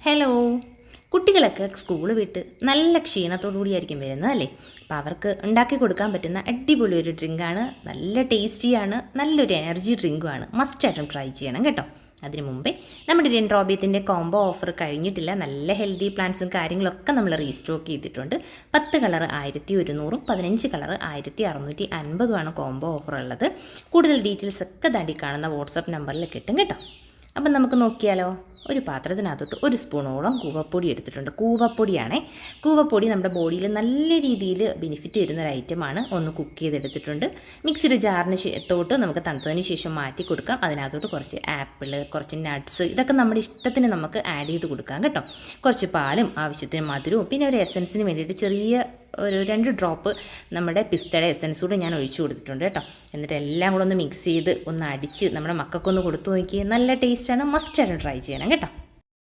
Hello. കുട്ടികളൊക്കെ school വിട്ട് നല്ല ക്ഷീണത്തോടു കൂടിയായിരിക്കും വരുന്നത് അല്ലേ? അപ്പോൾ അവർക്ക് ഉണ്ടാക്കി കൊടുക്കാൻ പറ്റുന്ന അടിപൊളി ഒരു ഡ്രിങ്കാണ്. നല്ല ടേസ്റ്റിയാണ്, നല്ലൊരു എനർജി ഡ്രിങ്കുമാണ്. മസ്റ്റായിട്ടും ട്രൈ ചെയ്യണം കേട്ടോ. അതിനു മുമ്പേ നമ്മുടെ ഡെൻഡ്രോബിയത്തിൻ്റെ കോംബോ ഓഫർ കഴിഞ്ഞിട്ടില്ല. നല്ല ഹെൽത്തി പ്ലാന്റ്സും കാര്യങ്ങളൊക്കെ നമ്മൾ റീസ്റ്റോക്ക് ചെയ്തിട്ടുണ്ട്. 10 കളർ 1100, 15 കളർ 1650 കോംബോ ഓഫർ ഉള്ളത്. കൂടുതൽ ഡീറ്റെയിൽസ് ഒക്കെ താണ്ടി കാണുന്ന വാട്സപ്പ് നമ്പറിൽ കിട്ടും കേട്ടോ. അപ്പം നമുക്ക് നോക്കിയാലോ. ഒരു പാത്രത്തിനകത്തോട്ട് 1 സ്പൂണോളം കൂവപ്പൊടി എടുത്തിട്ടുണ്ട്. കൂവപ്പൊടിയാണേ. കൂവപ്പൊടി നമ്മുടെ ബോഡിയിൽ നല്ല രീതിയിൽ ബെനിഫിറ്റ് തരുന്ന ഒരു ഐറ്റമാണ്. ഒന്ന് കുക്ക് ചെയ്തെടുത്തിട്ടുണ്ട്. മിക്സിയുടെ ജാറിന് ത്തോട്ട് നമുക്ക് തണുത്തതിന് ശേഷം മാറ്റി കൊടുക്കാം. അതിനകത്തോട്ട് കുറച്ച് ആപ്പിൾ, കുറച്ച് നട്ട്സ്, ഇതൊക്കെ നമ്മുടെ ഇഷ്ടത്തിന് നമുക്ക് ആഡ് ചെയ്ത് കൊടുക്കാം കേട്ടോ. കുറച്ച് പാലും ആവശ്യത്തിന് മധുരവും പിന്നെ ഒരു എസൻസിന് വേണ്ടിയിട്ട് ചെറിയ ഒരു 2 ഡ്രോപ്പ് നമ്മുടെ പിസ്തയുടെ എസൻസ് കൂടെ ഞാൻ ഒഴിച്ചു കൊടുത്തിട്ടുണ്ട് കേട്ടോ. എന്നിട്ട് എല്ലാം കൂടെ ഒന്ന് മിക്സ് ചെയ്ത് ഒന്ന് അടിച്ച് നമ്മുടെ മക്കൾക്കൊന്ന് കൊടുത്തു നോക്കി. നല്ല ടേസ്റ്റാണ്. മസ്റ്റായിട്ട് ട്രൈ ചെയ്യണം കേട്ടോ.